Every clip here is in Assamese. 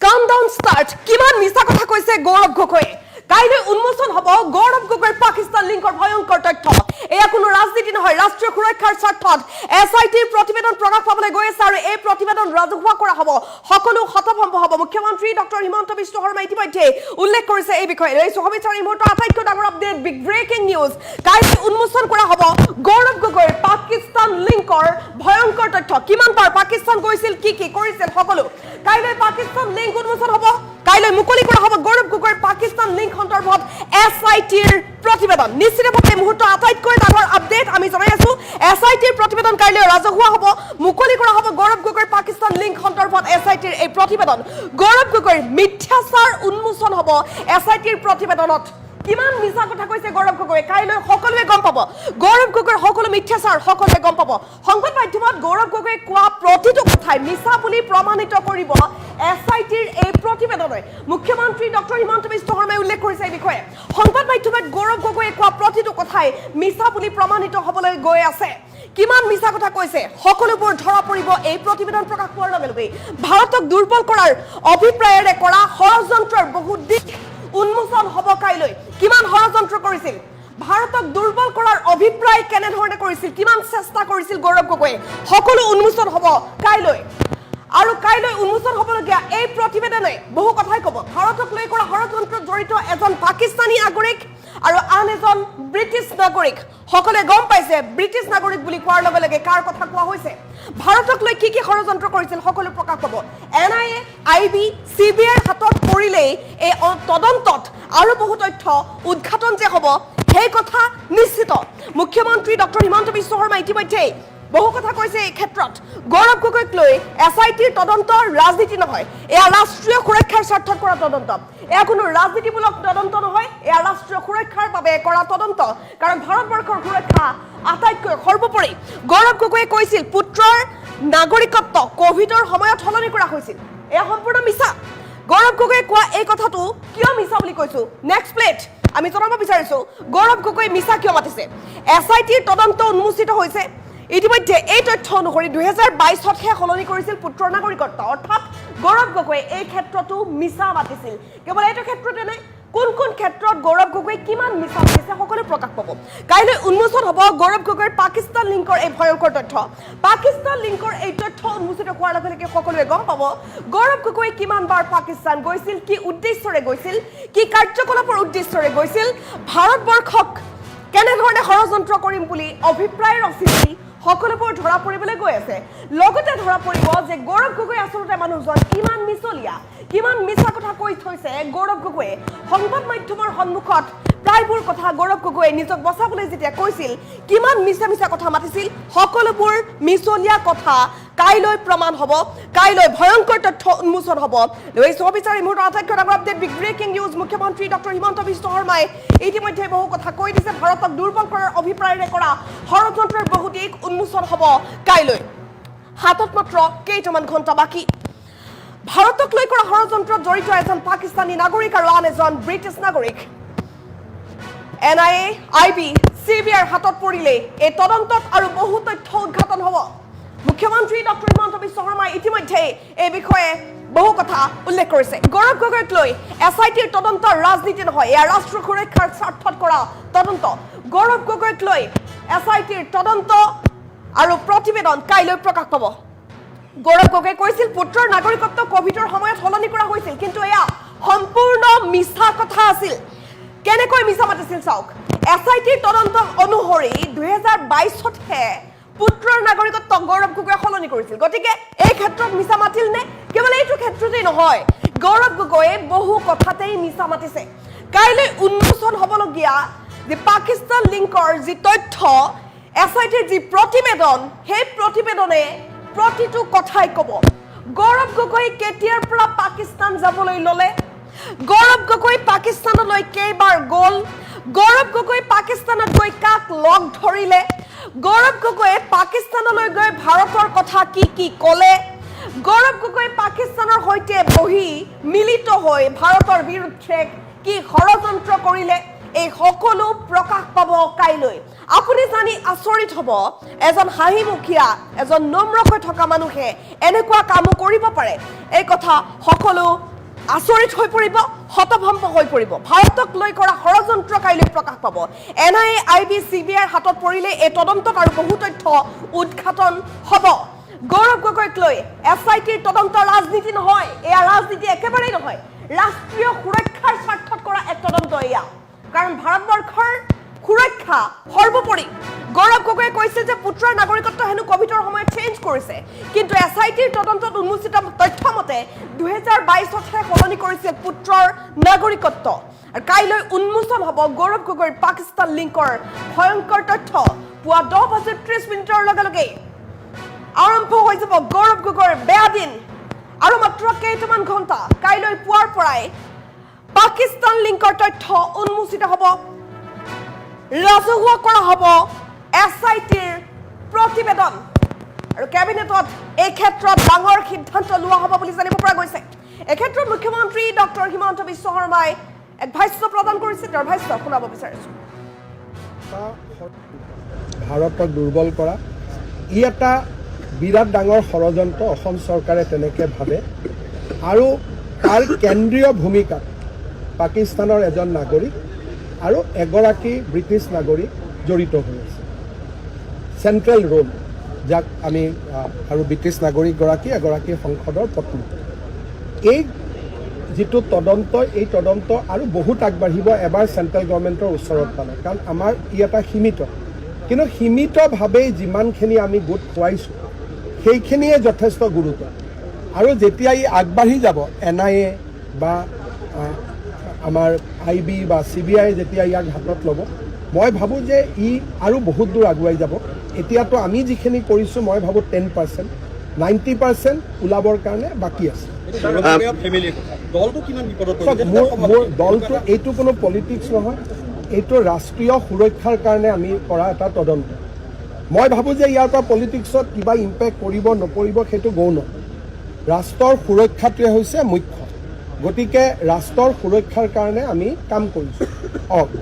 কাউন্টডাউন স্টাৰ্ট কিমান মিছা কথা কৈছে গৌৰৱ গগৈয়ে কাইলৈ উন্মোচন হ'ব গৌৰৱ গগৈৰ পাকিস্তান লিংকৰ ভয়ংকৰ তথ্য এয়া কোনো ৰাজনীতি নহয় ৰাষ্ট্ৰীয় সুৰক্ষাৰ স্বাৰ্থত এছআইটিৰ প্ৰতিবেদন প্ৰকাশ পাবলৈ গৈ আছে আৰু এই প্ৰতিবেদন ৰাজহুৱা কৰা হ'ব সকলো হতভম্ব হ'ব মুখ্যমন্ত্ৰী ডক্টৰ হিমন্ত বিশ্ব শৰ্মা ইতিমধ্যে উল্লেখ কৰিছে এই বিষয়ে এই সহবিচাৰ এই মুহূৰ্তৰ আটাইতকৈ ডাঙৰ আপডেট বিগ ব্ৰেকিং নিউজ কাইলৈ উন্মোচন কৰা হ'ব গৌৰৱ গগৈৰ পাকিস্তান লিংকৰ ভয়ংকৰ তথ্য কিমান বাৰ পাকিস্তান গৈছিল কি কৰিছিল সকলো কাইলৈ পাকিস্তান লিংক উন্মোচন হ'ব কাইলৈ মুকলি কৰা হ'ব গৌৰৱ গগৈৰ পাকিস্তান লিংক সন্দৰ্ভত এছআইটিৰ প্ৰতিবেদন নিশ্চিতভাৱে মুহূৰ্ত আটাইতকৈ ডাঙৰ আপডেট আমি জনাই আছো এছআইটিৰ প্ৰতিবেদন কাইলৈ ৰাজহুৱা হ'ব মুকলি কৰা হ'ব গৌৰৱ গগৈৰ পাকিস্তান লিংক সন্দৰ্ভত এছআইটিৰ এই প্ৰতিবেদন গৌৰৱ গগৈৰ মিথ্যাচাৰ উন্মোচন হ'ব এছআইটিৰ প্ৰতিবেদনত কিমান মিছা কথা কৈছে গৌৰৱ গগৈ কাইলৈ সকলোৱে গম পাব গৌৰৱ গগৈৰ সকলো মিথ্যাচাৰ সকলোৱে গম পাব সংবাদ মাধ্যমত গৌৰৱ গগৈ কোৱা প্ৰতিটো কথাই মিছা বুলি প্ৰমাণিত কৰিব এছআইটিৰ এই প্ৰতিবেদনে মুখ্যমন্ত্ৰী ডক্টৰ হিমন্ত বিশ্ব শৰ্মাই উল্লেখ কৰিছে এই বিষয়ে সংবাদ মাধ্যমত গৌৰৱ গগৈয়ে কোৱা প্ৰতিটো কথাই মিছা বুলি প্ৰমাণিত হ'বলৈ গৈ আছে কিমান মিছা কথা কৈছে সকলোবোৰ ধৰা পৰিব এই প্ৰতিবেদন প্ৰকাশ পোৱাৰ লগে লগে ভাৰতক দুৰ্বল কৰাৰ অভিপ্ৰায়েৰে কৰা ষড়যন্ত্ৰৰ বহু দিশ উন্মোচন হ'ব কাইলৈ কিমান ষড়যন্ত্ৰ কৰিছিল ভাৰতক দুৰ্বল কৰাৰ অভিপ্ৰায় কেনেধৰণে কৰিছিল কিমান চেষ্টা কৰিছিল গৌৰৱ গগৈয়ে সকলো উন্মোচন হ'ব কাইলৈ আৰু কাইলৈ উন্মোচন হ'বলগীয়া এই প্ৰতিবেদনে বহু কথাই ক'ব ভাৰতক লৈ কৰা ষড়যন্ত্ৰত জড়িত এজন পাকিস্তানী নাগৰিক আৰু আন এজন ব্ৰিটিছ নাগৰিক সকলোৱে গম পাইছে ব্ৰিটিছ নাগৰিক বুলি কোৱাৰ লগে লগে কাৰ কথা কোৱা হৈছে ভাৰতক লৈ কি ষড়যন্ত্ৰ কৰিছিল সকলো প্ৰকাশ পাব এনআইএ আইবি চিবিআইৰ হাতত পৰিলেই এই তদন্তত আৰু বহু তথ্য উদ্ঘাটন যে হ'ব সেই কথা নিশ্চিত মুখ্যমন্ত্ৰী ডক্টৰ হিমন্ত বিশ্ব শৰ্মা ইতিমধ্যে বহু কথা কৈছে এই ক্ষেত্ৰত গৌৰৱ গগৈক লৈ এছআইটিৰ তদন্ত ৰাজনীতি নহয় এয়া ৰাষ্ট্ৰীয় সুৰক্ষাৰ স্বাৰ্থত কৰা তদন্ত এয়া কোনো ৰাজনীতিমূলক তদন্ত নহয় এয়া ৰাষ্ট্ৰীয় সুৰক্ষাৰ বাবে কৰা তদন্ত কাৰণ ভাৰতবৰ্ষৰ সুৰক্ষা আটাইতকৈ সৰ্বোপৰি গৌৰৱ গগৈয়ে কৈছিল পুত্ৰৰ নাগৰিকত্ব কোভিডৰ সময়ত সলনি কৰা হৈছিল এয়া সম্পূৰ্ণ মিছা গৌৰৱ গগৈয়ে কোৱা এই কথাটো কিয় মিছা বুলি কৈছো নেক্সট প্লেট আমি জনাব বিচাৰিছো গৌৰৱ গগৈ মিছা কিয় মাতিছে এছআইটিৰ তদন্ত উন্মোচিত হৈছে ইতিমধ্যে এই তথ্য অনুসৰি 2022তহে সলনি কৰিছিল পুত্ৰৰ নাগৰিকত্ব অৰ্থাৎ গৌৰৱ গগৈয়ে এই ক্ষেত্ৰতো মিছা মাতিছিল কেৱল এইটো ক্ষেত্ৰতে নাই কোন কোন ক্ষেত্ৰত গৌৰৱ গগৈ কিমান মিছা মাতিছে সকলো প্ৰকাশ পাব কাইলৈ উন্মোচন হ'ব গৌৰৱ গগৈৰ পাকিস্তান লিংকৰ এই ভয়ংকৰ তথ্য পাকিস্তান লিংকৰ এই তথ্য উন্মোচিত হোৱাৰ লগে লগে সকলোৱে গম পাব গৌৰৱ গগৈ কিমান বাৰ পাকিস্তান গৈছিল কি উদ্দেশ্যৰে গৈছিল কি কাৰ্যকলাপৰ উদ্দেশ্যৰে গৈছিল ভাৰতবৰ্ষক কেনেধৰণে ষড়যন্ত্ৰ কৰিম বুলি অভিপ্ৰায় ৰচিছিল সকলোবোৰ ধৰা পৰিবলৈ গৈ আছে লগতে ধৰা পৰিব যে গৌৰৱ গগৈ আচলতে মানুহজন কিমান মিছলীয়া কিমান মিছা কথা কৈ থৈছে গৌৰৱ গগৈয়ে সংবাদ মাধ্যমৰ সন্মুখত প্ৰায়বোৰ কথা গৌৰৱ গগৈয়ে নিজক বচাবলৈ যেতিয়া কৈছিল কিমান মিছা কথা মাতিছিল সকলোবোৰ মিছলীয়া কথা কাইলৈ প্ৰমাণ হ'ব কাইলৈ ভয়ংকৰ তথ্য উন্মোচন হ'ব এই সহবিচাৰ এই মুহূৰ্তৰ আটাইতকৈ ডাঙৰ আপডেট বিগ ব্ৰেকিং নিউজ মুখ্যমন্ত্ৰী ডক্টৰ হিমন্ত বিশ্ব শৰ্মাই ইতিমধ্যে বহু কথা কৈ দিছে ভাৰতক দুৰ্বল কৰাৰ অভিপ্ৰায়েৰে কৰা ষড়যন্ত্ৰৰ বহু দিশ উন্মোচন হ'ব কাইলৈ হাতত মাত্ৰ কেইটামান ঘণ্টা বাকী ভাৰতক লৈ কৰা ষড়যন্ত্ৰত জড়িত এজন পাকিস্তানী নাগৰিক আৰু আন এজন ব্ৰিটিছ নাগৰিক এনআইএ আইবি চিবিআইৰ হাতত পৰিলে এই তদন্তত আৰু বহু তথ্য উদ্ঘাটন হ'ব মুখ্যমন্ত্ৰী ডক্টৰ হিমন্ত বিশ্ব শৰ্মাই ইতিমধ্যে এই বিষয়ে বহু কথা উল্লেখ কৰিছে গৌৰৱ গগৈক লৈ এছআইটিৰ তদন্ত ৰাজনীতি নহয় এয়া ৰাষ্ট্ৰীয় সুৰক্ষাৰ স্বাৰ্থত কৰা তদন্ত গৌৰৱ গগৈক লৈ এছআইটিৰ তদন্ত আৰু প্ৰতিবেদন কাইলৈ প্ৰকাশ পাব গৌৰৱ গগৈয়ে কৈছিল পুত্ৰৰ নাগৰিকত্ব কোভিডৰ সময়ত সলনি কৰা হৈছিল কিন্তু এয়া সম্পূৰ্ণ মিছা কথা আছিল কেনেকৈ মিছা মাতিছিল চাওক এছআইটিৰ তদন্ত অনুসৰি 2022তহে পুত্ৰৰ নাগৰিকত্ব গৌৰৱ গগৈয়ে সলনি কৰিছিল গতিকে এই ক্ষেত্ৰত মিছা মাতিল নে কেৱল এইটো ক্ষেত্ৰতেই নহয় গৌৰৱ গগৈয়ে বহু কথাতেই মিছা মাতিছে কাইলৈ উন্মোচন হ'বলগীয়া যে পাকিস্তান লিংকৰ যি তথ্য এছআইটিৰ যি প্ৰতিবেদন সেই প্ৰতিবেদনে প্ৰতিটো কথাই ক'ব গৌৰৱ গগৈ কেতিয়াৰ পৰা পাকিস্তান যাবলৈ ল'লে গৌৰৱ গগৈ পাকিস্তানলৈ কেইবাৰ গ'ল গৌৰৱ গগৈ পাকিস্তানত গৈ কাক লগ ধৰিলে গৌৰৱ গগৈয়ে পাকিস্তানলৈ গৈ ভাৰতৰ কথা কি ক'লে গৌৰৱ গগৈ পাকিস্তানৰ সৈতে বহি মিলিত হৈ ভাৰতৰ বিৰুদ্ধে কি ষড়যন্ত্ৰ কৰিলে এই সকলো প্ৰকাশ পাব কাইলৈ আপুনি জানি আচৰিত হ'ব এজন হাঁহিমুখীয়া এজন নম্ৰকৈ থকা মানুহে এনেকুৱা কামো কৰিব পাৰে এই কথা সকলো আচৰিত হৈ পৰিব হতভম্ব হৈ পৰিব ভাৰতক লৈ কৰা ষড়যন্ত্ৰ কাইলৈ প্ৰকাশ পাব এনআইএ আইবি চিবিআইৰ হাতত পৰিলে এই তদন্তত আৰু বহু তথ্য উদ্ঘাটন হ'ব গৌৰৱ গগৈক লৈ এছআইটিৰ তদন্ত ৰাজনীতি নহয় এয়া ৰাজনীতি একেবাৰেই নহয় ৰাষ্ট্ৰীয় সুৰক্ষাৰ স্বাৰ্থত কৰা এক তদন্ত এয়া কাৰণ ভাৰতবৰ্ষৰ সুৰক্ষা সৰ্বোপৰি গৌৰৱ গগৈয়ে কৈছে যে পুত্ৰৰ নাগৰিকত্ব হেনো কোভিডৰ সময়ত চেঞ্জ কৰিছে কিন্তু এছআইটিৰ তদন্তত উন্মোচিত তথ্য মতে 2022তহে সলনি কৰিছিল পুত্ৰৰ নাগৰিকত্ব আৰু কাইলৈ উন্মোচন হ'ব গৌৰৱ গগৈৰ পাকিস্তান লিংকৰ ভয়ংকৰ তথ্য পুৱা 10:30 লগে লগে আৰম্ভ হৈ যাব গৌৰৱ গগৈৰ বেয়া দিন আৰু মাত্ৰ কেইটামান ঘণ্টা কাইলৈ পুৱাৰ পৰাই পাকিস্তান লিংকৰ তথ্য উন্মোচিত হ'ব ৰাজহুৱা কৰা হ'ব এছআইটিৰ প্ৰতিবেদন আৰু কেবিনেটত এই ক্ষেত্ৰত ডাঙৰ সিদ্ধান্ত লোৱা হ'ব বুলি জানিব পৰা গৈছে এই ক্ষেত্ৰত মুখ্যমন্ত্ৰী ডক্টৰ হিমন্ত বিশ্ব শৰ্মাই এক ভাষ্য প্ৰদান কৰিছে তেওঁৰ ভাষ্য শুনাব বিচাৰিছোঁ ভাৰতক দুৰ্বল কৰা ই এটা বিৰাট ডাঙৰ ষড়যন্ত্ৰ অসম চৰকাৰে তেনেকৈ ভাবে আৰু তাৰ কেন্দ্ৰীয় ভূমিকাত পাকিস্তানৰ এজন নাগৰিক আৰু এগৰাকী ব্ৰিটিছ নাগৰিক জড়িত হৈ আছে চেণ্ট্ৰেল ৰোল যাক আমি আৰু ব্ৰিটিছ নাগৰিকগৰাকী এগৰাকী সংসদৰ পত্নী এই যিটো তদন্ত এই তদন্ত আৰু বহুত আগবাঢ়িব এবাৰ চেণ্ট্ৰেল গভৰ্ণমেণ্টৰ ওচৰত পালে কাৰণ আমাৰ ই এটা সীমিত কিন্তু সীমিতভাৱেই যিমানখিনি আমি গোট খুৱাইছোঁ সেইখিনিয়ে যথেষ্ট গুৰুত্ব আৰু যেতিয়া ই আগবাঢ়ি যাব এনআইএ বা আমাৰ আইবি বা চিবিআই যেতিয়া ইয়াক হাতত ল'ব মই ভাবোঁ যে ই আৰু বহুত দূৰ আগুৱাই যাব এতিয়াতো আমি যিখিনি কৰিছোঁ মই ভাবোঁ 10% 90% ওলাবৰ কাৰণে বাকী আছে মোৰ দলটো এইটো কোনো পলিটিক্স নহয় এইটো ৰাষ্ট্ৰীয় সুৰক্ষাৰ কাৰণে আমি কৰা এটা তদন্ত মই ভাবোঁ যে ইয়াৰ পৰা পলিটিক্সত কিবা ইম্পেক্ট কৰিব নপৰিব সেইটো গৌণ ৰাষ্ট্ৰৰ সুৰক্ষাটোৱে হৈছে মুখ্য গতিকে ৰাষ্ট্ৰৰ সুৰক্ষাৰ কাৰণে আমি কাম কৰিছোঁ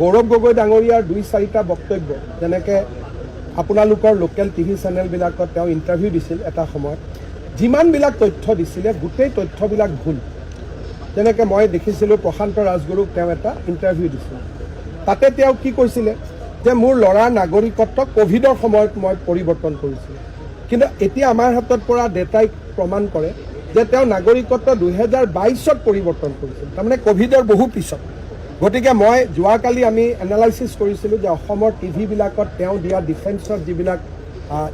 গৌৰৱ গগৈ ডাঙৰীয়াৰ 2-4টা বক্তব্য যেনেকৈ আপোনালোকৰ লোকেল টিভি চেনেলবিলাকত তেওঁ ইণ্টাৰভিউ দিছিল এটা সময়ত যিমানবিলাক তথ্য দিছিলে গোটেই তথ্যবিলাক ভুল যেনেকৈ মই দেখিছিলোঁ প্ৰশান্ত ৰাজগুৰুক তেওঁ এটা ইণ্টাৰভিউ দিছিল তাতে তেওঁ কি কৈছিলে যে মোৰ ল'ৰাৰ নাগৰিকত্ব কোভিডৰ সময়ত মই পৰিৱৰ্তন কৰিছিলোঁ কিন্তু এতিয়া আমাৰ হাতত পৰা ডেটাই প্ৰমাণ কৰে যে তেওঁ নাগৰিকত্ব 2022ত পৰিৱৰ্তন কৰিছিল তাৰমানে কোভিডৰ বহু পিছত গতিকে মই যোৱাকালি আমি এনালাইচিছ কৰিছিলোঁ যে অসমৰ টিভিবিলাকত তেওঁ দিয়া ডিফেন্সৰ যিবিলাক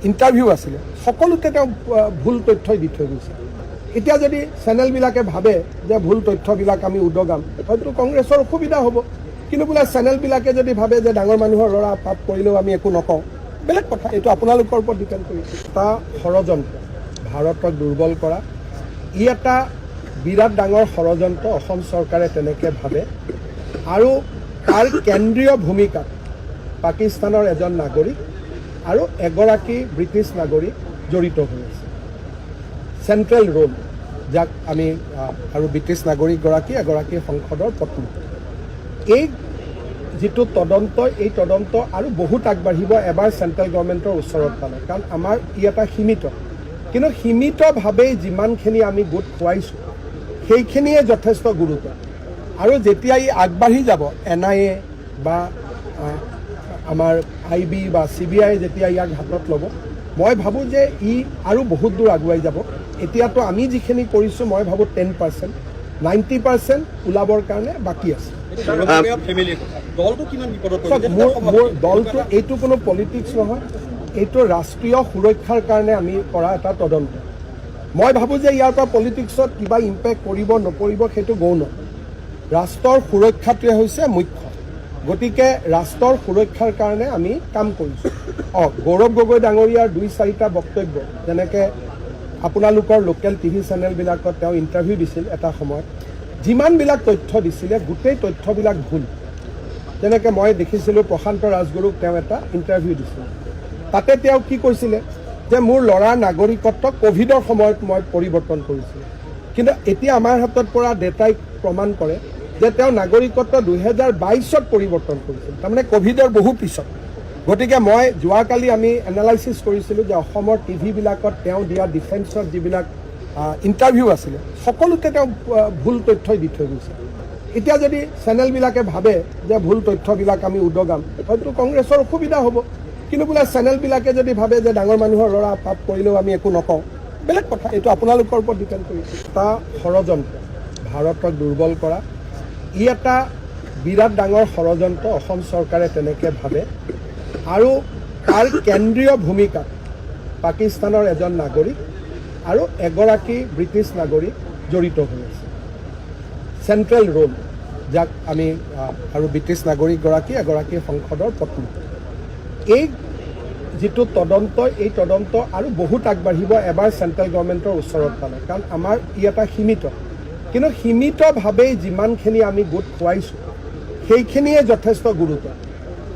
ইণ্টাৰভিউ আছিলে সকলোতে তেওঁ ভুল তথ্যই দি থৈ গৈছে এতিয়া যদি চেনেলবিলাকে ভাবে যে ভুল তথ্যবিলাক আমি উদগাম হয়তো কংগ্ৰেছৰ অসুবিধা হ'ব কিন্তু বোলে চেনেলবিলাকে যদি ভাবে যে ডাঙৰ মানুহৰ ল'ৰা পাপ কৰিলেও আমি একো নকওঁ বেলেগ কথা এইটো আপোনালোকৰ ওপৰত ডিপেণ্ড কৰিছে এটা ষড়যন্ত্ৰ ভাৰতক দুৰ্বল কৰা ই এটা বিৰাট ডাঙৰ ষড়যন্ত্ৰ অসম চৰকাৰে তেনেকৈ ভাবে আৰু তাৰ কেন্দ্ৰীয় ভূমিকাত পাকিস্তানৰ এজন নাগৰিক আৰু এগৰাকী ব্ৰিটিছ নাগৰিক জড়িত হৈ আছে চেণ্ট্ৰেল ৰোল যাক আমি আৰু ব্ৰিটিছ নাগৰিকগৰাকী এগৰাকী সংসদৰ পত্নী এই যিটো তদন্ত এই তদন্ত আৰু বহুত আগবাঢ়িব এবাৰ চেণ্ট্ৰেল গভৰ্ণমেণ্টৰ ওচৰত পালে কাৰণ আমাৰ ই এটা সীমিত কিন্তু সীমিতভাৱেই যিমানখিনি আমি গোট খুৱাইছোঁ সেইখিনিয়ে যথেষ্ট গুৰুত্ব আৰু যেতিয়া ই আগবাঢ়ি যাব এনআইএ বা আমাৰ আইবি বা চিবিআই যেতিয়া ইয়াক হাতত ল'ব মই ভাবোঁ যে ই আৰু বহুত দূৰ আগুৱাই যাব এতিয়াতো আমি যিখিনি কৰিছোঁ মই ভাবোঁ 10% 90% ওলাবৰ কাৰণে বাকী আছে মোৰ দলটো এইটো কোনো পলিটিক্স নহয় এইটো ৰাষ্ট্ৰীয় সুৰক্ষাৰ কাৰণে আমি কৰা এটা তদন্ত মই ভাবোঁ যে ইয়াৰ পৰা পলিটিক্সত কিবা ইম্পেক্ট কৰিব নপৰিব সেইটো গৌণ ৰাষ্ট্ৰৰ সুৰক্ষাটোৱে হৈছে মুখ্য গতিকে ৰাষ্ট্ৰৰ সুৰক্ষাৰ কাৰণে আমি কাম কৰিছোঁ গৌৰৱ গগৈ ডাঙৰীয়াৰ 2-4টা বক্তব্য যেনেকৈ আপোনালোকৰ লোকেল টিভি চেনেলবিলাকত তেওঁ ইণ্টাৰভিউ দিছিল এটা সময়ত যিমানবিলাক তথ্য দিছিলে গোটেই তথ্যবিলাক ভুল যেনেকৈ মই দেখিছিলোঁ প্ৰশান্ত ৰাজগুৰুক তেওঁ এটা ইণ্টাৰভিউ দিছিল তাতে তেওঁ কি কৈছিলে যে মোৰ ল'ৰাৰ নাগৰিকত্ব কোভিডৰ সময়ত মই পৰিৱৰ্তন কৰিছিলোঁ কিন্তু এতিয়া আমাৰ হাতত পৰা ডেটাই প্ৰমাণ কৰে যে তেওঁ নাগৰিকত্ব 2022 পৰিৱৰ্তন কৰিছিল, তাৰমানে কোভিডৰ বহু পিছত। গতিকে মই যোৱাকালি আমি এনালাইচিছ কৰিছিলোঁ যে অসমৰ টিভিবিলাকত তেওঁ দিয়া ডিফেন্সৰ যিবিলাক ইণ্টাৰভিউ আছিলে সকলোতে তেওঁ ভুল তথ্যই দি থৈ গৈছে। এতিয়া যদি চেনেলবিলাকে ভাবে যে ভুল তথ্যবিলাক আমি উদগাম, হয়তো কংগ্ৰেছৰ অসুবিধা হ'ব, কিন্তু বোলে চেনেলবিলাকে যদি ভাবে যে ডাঙৰ মানুহৰ ল'ৰা পাপ কৰিলেও আমি একো নকওঁ, বেলেগ কথা, এইটো আপোনালোকৰ ওপৰত ডিপেণ্ড কৰিছে। এটা ষড়যন্ত্ৰ ভাৰতক দুৰ্বল কৰা, ই এটা বিৰাট ডাঙৰ ষড়যন্ত্ৰ অসম চৰকাৰে তেনেকৈ ভাবে, আৰু তাৰ কেন্দ্ৰীয় ভূমিকাত পাকিস্তানৰ এজন নাগৰিক আৰু এগৰাকী ব্ৰিটিছ নাগৰিক জড়িত হৈ আছে। চেণ্ট্ৰেল ৰোল, যাক আমি আৰু ব্ৰিটিছ নাগৰিকগৰাকী এগৰাকী সংসদৰ পত্নী। এই যিটো তদন্ত, এই তদন্ত আৰু বহুত আগবাঢ়িব এবাৰ চেণ্ট্ৰেল গভৰ্ণমেণ্টৰ ওচৰত পালে, কাৰণ আমাৰ ই এটা সীমিত, কিন্তু সীমিতভাৱেই যিমানখিনি আমি গোট খুৱাইছোঁ সেইখিনিয়ে যথেষ্ট গুৰুত্ব।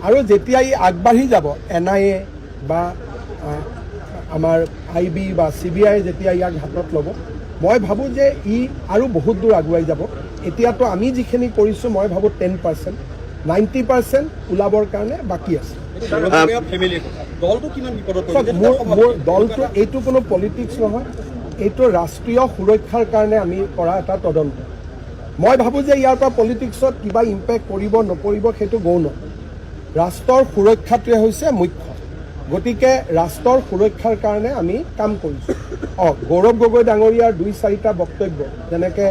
আৰু যেতিয়া ই আগবাঢ়ি যাব, NIA বা আমাৰ IB বা CBI যেতিয়া ইয়াক হাতত ল'ব, মই ভাবোঁ যে ই আৰু বহুত দূৰ আগুৱাই যাব। এতিয়াতো আমি যিখিনি কৰিছোঁ মই ভাবোঁ 10%, 90% ওলাবৰ কাৰণে বাকী আছে। মোৰ দলটো এইটো কোনো পলিটিক্স নহয়, এইটো ৰাষ্ট্ৰীয় সুৰক্ষাৰ কাৰণে আমি কৰা এটা তদন্ত। মই ভাবোঁ যে ইয়াৰ পৰা পলিটিক্সত কিবা ইম্পেক্ট কৰিব নকৰিব সেইটো গৌণ, ৰাষ্ট্ৰৰ সুৰক্ষাটোৱে হৈছে মুখ্য। গতিকে ৰাষ্ট্ৰৰ সুৰক্ষাৰ কাৰণে আমি কাম কৰিছোঁ। গৌৰৱ গগৈ ডাঙৰীয়াৰ 2-4টা বক্তব্য, যেনেকৈ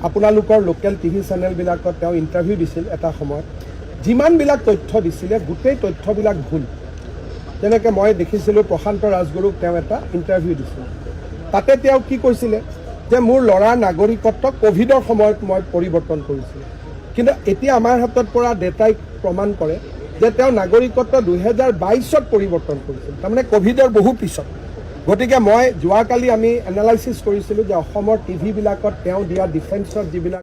আপোনালোকৰ লোকেল টিভি চেনেলবিলাকত তেওঁ ইণ্টাৰভিউ দিছিল এটা সময়ত, যিমানবিলাক তথ্য দিছিলে গোটেই তথ্যবিলাক ভুল। যেনেকৈ মই দেখিছিলোঁ প্ৰশান্ত ৰাজগুৰুক তেওঁ এটা ইণ্টাৰভিউ দিছিল, তাতে তেওঁ কি কৈছিলে যে মোৰ ল'ৰাৰ নাগৰিকত্ব কোভিডৰ সময়ত মই পৰিৱৰ্তন কৰিছিলোঁ, কিন্তু এতিয়া আমাৰ হাতত পৰা ডেটাই প্ৰমাণ কৰে যে তেওঁ নাগৰিকত্ব 2022 পৰিৱৰ্তন কৰিছিল, তাৰমানে কোভিডৰ বহু পিছত। গতিকে মই যোৱাকালি আমি এনালাইচিছ কৰিছিলোঁ যে অসমৰ টিভিবিলাকত তেওঁ দিয়া ডিফেন্সৰ যিবিলাক